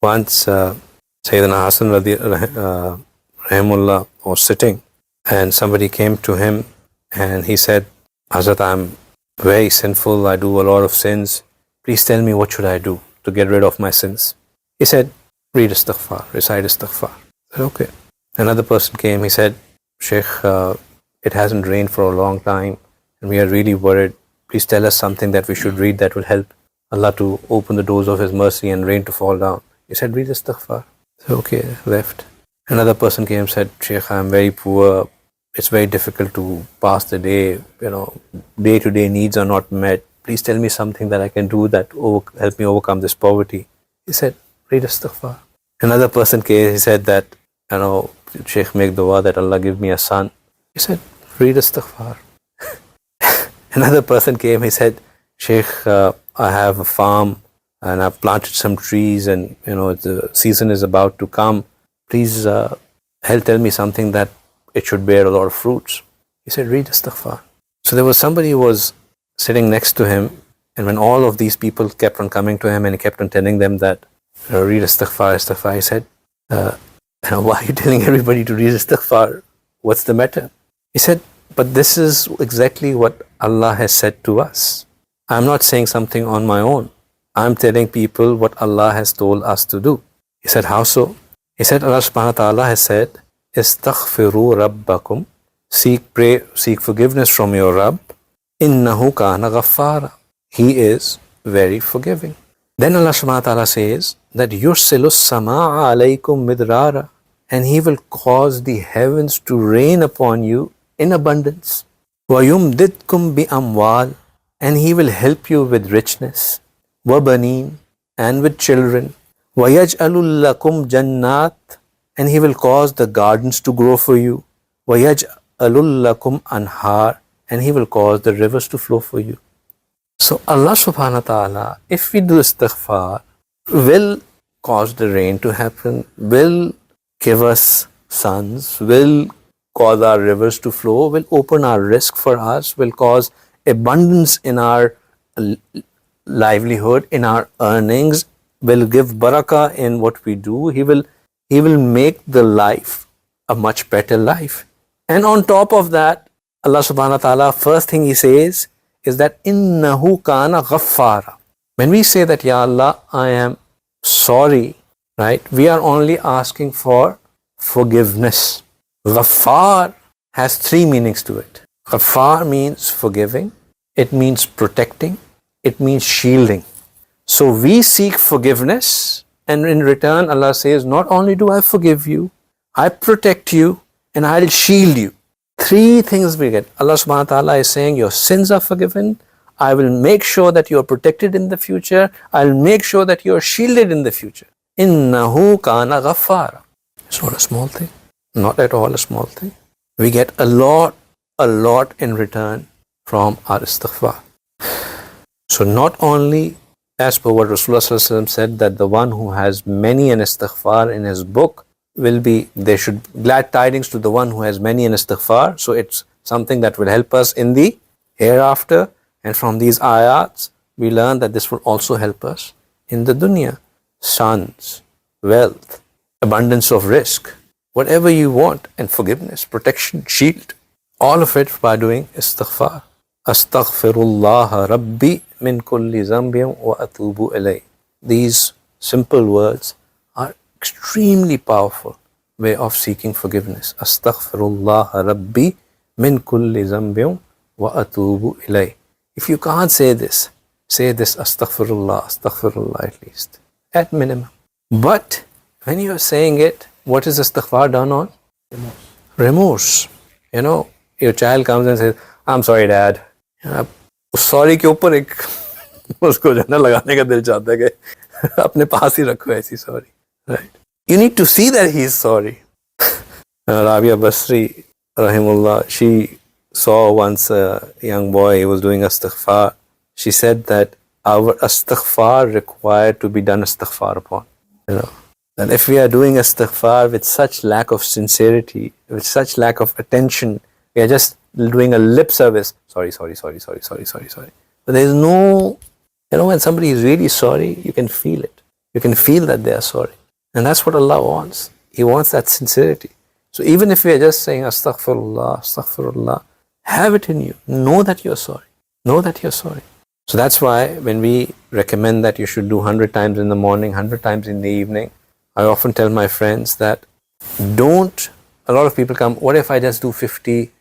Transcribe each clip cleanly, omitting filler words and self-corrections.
Once Sayyidina Hassan Rahimullah was sitting, and somebody came to him and he said, Hazrat, I'm very sinful, I do a lot of sins. Please tell me what should I do to get rid of my sins. He said, read Istighfar, recite Istighfar. I said, okay. Another person came, he said, Shaykh, it hasn't rained for a long time and we are really worried. Please tell us something that we should read that will help Allah to open the doors of His mercy and rain to fall down. He said, read Istighfar. I said, okay, left. Another person came and said, Shaykh, I'm very poor. It's very difficult to pass the day. Day-to-day needs are not met. Please tell me something that I can do that help me overcome this poverty. He said, read Istighfar. Another person came, he said that, Shaykh, make dua that Allah give me a son. He said, read Istighfar. Another person came, he said, Shaykh, I have a farm and I've planted some trees and, the season is about to come. Please tell me something that it should bear a lot of fruits. He said, read Istighfar. So there was somebody who was sitting next to him, and when all of these people kept on coming to him and he kept on telling them that, read Istighfar, Istighfar, he said, why are you telling everybody to read Istighfar? What's the matter? He said, but this is exactly what Allah has said to us. I'm not saying something on my own. I'm telling people what Allah has told us to do. He said, how so? He said, Allah subhanahu wa ta'ala has said, Istaghfiru rabbakum, seek forgiveness from your Rabb, innahu kana ghaffara. He is very forgiving. Then Allah subhanahu wa ta'ala says that yursilus sama'a alaykum midrara, and He will cause the heavens to rain upon you in abundance. Wa yumdidkum bi amwal, and He will help you with richness. Wa baneen, and with children. Wa yaj'alul lakum jannat, and He will cause the gardens to grow for you. Wa yaj'alul lakum anhar, and He will cause the rivers to flow for you. So Allah subhanahu wa ta'ala, if we do istighfar, will cause the rain to happen, will give us sons, will cause our rivers to flow, will open our rizq for us, will cause abundance in our livelihood, in our earnings, will give barakah in what we do. He will make the life a much better life. And on top of that, Allah subhanahu wa ta'ala, first thing He says is that innahu kana ghaffara. When we say that, Ya Allah, I am sorry, right? We are only asking for forgiveness. Ghaffar has three meanings to it. Ghaffar means forgiving, it means protecting, it means shielding. So we seek forgiveness, and in return Allah says, not only do I forgive you, I protect you and I'll shield you. Three things we get. Allah subhanahu wa ta'ala is saying, your sins are forgiven, I will make sure that you are protected in the future, I'll make sure that you are shielded in the future. Innahu kana ghaffara. It's not a small thing. Not at all a small thing. We get a lot in return from our istighfar. So not only, as per what Rasulullah said, that the one who has many an istighfar in his book there should glad tidings to the one who has many an istighfar. So it's something that will help us in the hereafter. And from these ayats, we learn that this will also help us in the dunya. Sons, wealth, abundance of rizq, whatever you want, and forgiveness, protection, shield. All of it by doing istighfar. Astaghfirullah Rabbi min kulli zambin wa atubu ilay. These simple words are extremely powerful way of seeking forgiveness. Astaghfirullah Rabbi min kulli zambin wa atubu ilay. If you can't say this astaghfirullah at least, at minimum. But when you are saying it, what is istighfar done on? Remorse. Your child comes and says, I'm sorry dad. Sorry के ऊपर एक उसको जो है ना लगाने का दिल चाहता है कि अपने पास ही रखो ऐसी sorry. Right? You need to see that he is sorry. Rabia Basri, rahimullah, she saw once a young boy, he was doing istighfar. She said that our istighfar required to be done istighfar upon. And if we are doing istighfar with such lack of sincerity, with such lack of attention, we are just doing a lip service. Sorry. But there is no, when somebody is really sorry, you can feel it. You can feel that they are sorry. And that's what Allah wants. He wants that sincerity. So even if we are just saying astaghfirullah, astaghfirullah, have it in you. Know that you're sorry. Know that you're sorry. So that's why when we recommend that you should do 100 times in the morning, 100 times in the evening, I often tell my friends that don't, a lot of people come, what if I just do 50?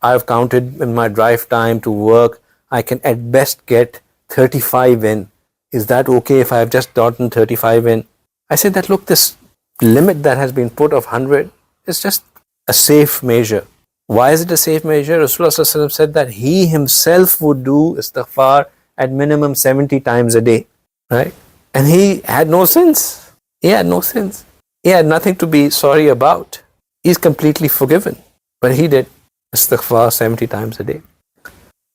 I've counted in my drive time to work, I can at best get 35 in. Is that okay if I've just gotten 35 in? I said that, look, this limit that has been put of 100 is just a safe measure. Why is it a safe measure? Rasulullah said that he himself would do istighfar at minimum 70 times a day, right? And he had no sins. He had no sins. He had nothing to be sorry about. He's completely forgiven. But he did istighfar 70 times a day.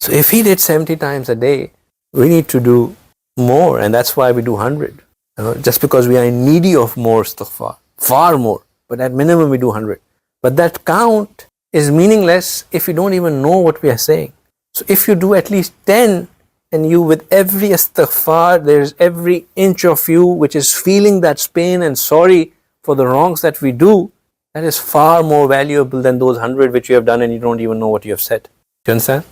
So if he did 70 times a day, we need to do more, and that's why we do 100. Just because we are needy of more istighfar, far more, but at minimum we do 100. But that count is meaningless if you don't even know what we are saying. So if you do at least 10, and you, with every istighfar, there is every inch of you which is feeling that pain and sorry for the wrongs that we do, that is far more valuable than those 100 which you have done and you don't even know what you have said. Do you understand?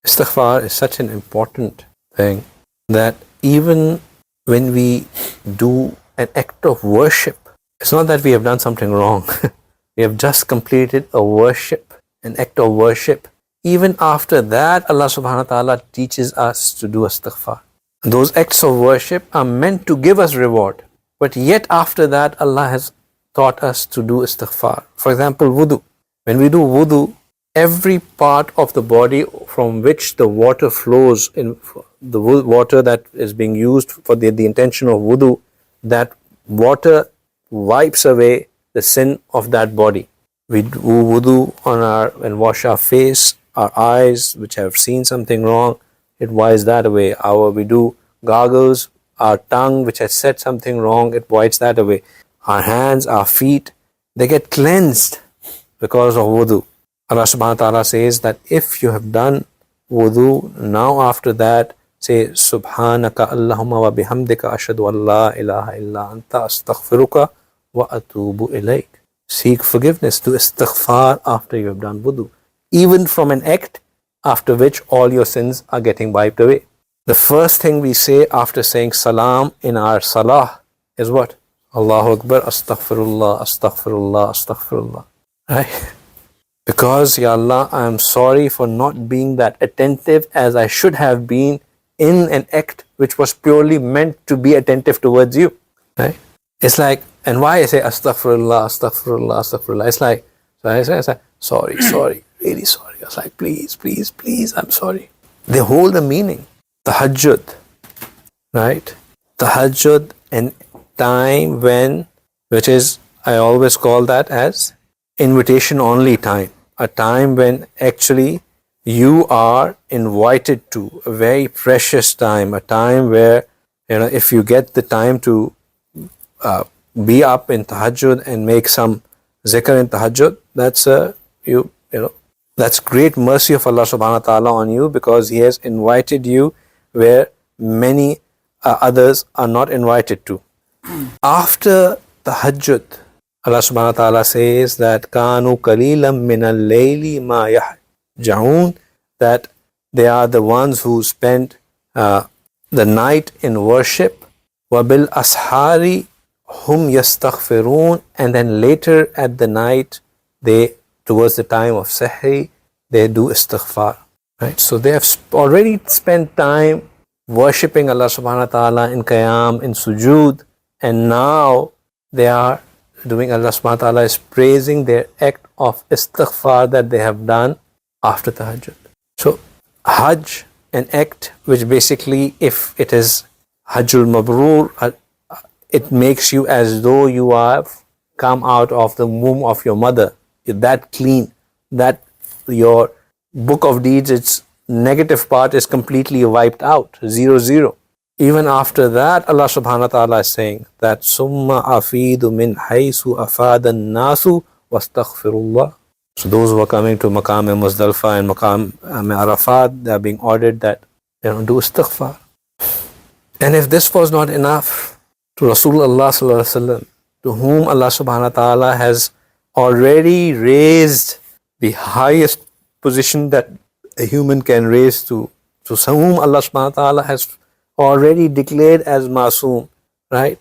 Istighfar is such an important thing that even when we do an act of worship, it's not that we have done something wrong. We have just completed a worship, an act of worship. Even after that, Allah subhanahu wa ta'ala teaches us to do istighfar. Those acts of worship are meant to give us reward. But yet after that, Allah has taught us to do istighfar. For example, wudu. When we do wudu, every part of the body from which the water flows, in the water that is being used for the intention of wudu, that water wipes away the sin of that body. We do wudu and wash our face, our eyes which have seen something wrong, it wipes that away. We do gargles, our tongue which has said something wrong, it wipes that away. Our hands, our feet, they get cleansed because of wudu. Allah subhanahu wa ta'ala says that if you have done wudu, now after that, say Subhanaka Allahumma wa bihamdika ashhadu an la ilaha illa anta astaghfiruka wa atubu ilayk. Seek forgiveness, do istighfar after you have done wudu, even from an act after which all your sins are getting wiped away. The first thing we say after saying salam in our salah is what? Allahu Akbar, astaghfirullah, astaghfirullah, astaghfirullah. Right? Because, Ya Allah, I am sorry for not being that attentive as I should have been in an act which was purely meant to be attentive towards you. Right? It's like, and why I say astaghfirullah, astaghfirullah, astaghfirullah? It's like, so I say, sorry, really sorry. I was like, please, I'm sorry. They hold the meaning. Tahajjud, right? Tahajjud, and time when, which is, I always call that as invitation only time. A time when actually you are invited to a very precious time, a time where, if you get the time to be up in tahajjud and make some zikr in tahajjud, that's that's great mercy of Allah subhanahu wa ta'ala on you, because He has invited you where many others are not invited to. After tahajjud, Allah subhanahu wa ta'ala says that Kanu qalilan min al-layli ma yahja'un, that they are the ones who spend the night in worship. Wa bil ashari hum yastaghfirun, and then later at the night, towards the time of sahri, they do istighfar. Right? So they have already spent time worshipping Allah subhanahu wa ta'ala in qiyam, in sujood, and now they are doing, Allah subhanahu wa ta'ala is praising their act of istighfar that they have done after tahajjud. So hajj, an act which basically, if it is hajjul mabrur, it makes you as though you have come out of the womb of your mother. You're that clean, that your book of deeds, its negative part is completely wiped out, 0. Even after that, Allah subhanahu wa ta'ala is saying that summa afidu min haysu afada nasu wastaghfirullah. So those who are coming to Maqam Muzdalfa and Maqam Arafat, they are being ordered that do istighfar. And if this was not enough, to Rasulullah sallallahu alaihi wasallam, to whom Allah subhanahu wa ta'ala has already raised the highest position that a human can raise to whom Allah subhanahu wa ta'ala has already declared as Masoom, right?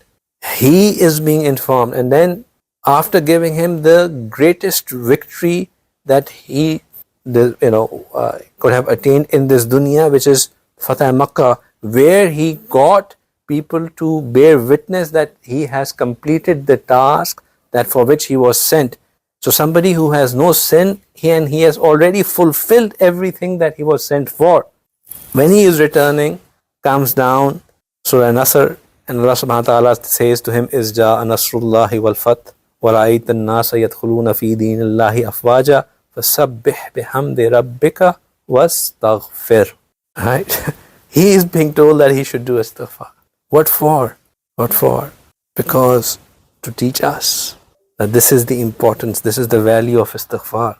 He is being informed, and then after giving him the greatest victory that he could have attained in this dunya, which is Fatah Makkah, where he got people to bear witness that he has completed the task that for which he was sent. So somebody who has no sin, he has already fulfilled everything that he was sent for. When he is returning, comes down Surah Nasr, and Allah subhanahu wa ta'ala says to him, Is ja'a nasrullahi wal fath wa ra'ayta an-nasa yadkhuluna fi dinillahi afwaja fasabbih bihamdi rabbika wastaghfir. Right? He is being told that he should do istighfar. What for? What for? Because to teach us that this is the importance, this is the value of istighfar.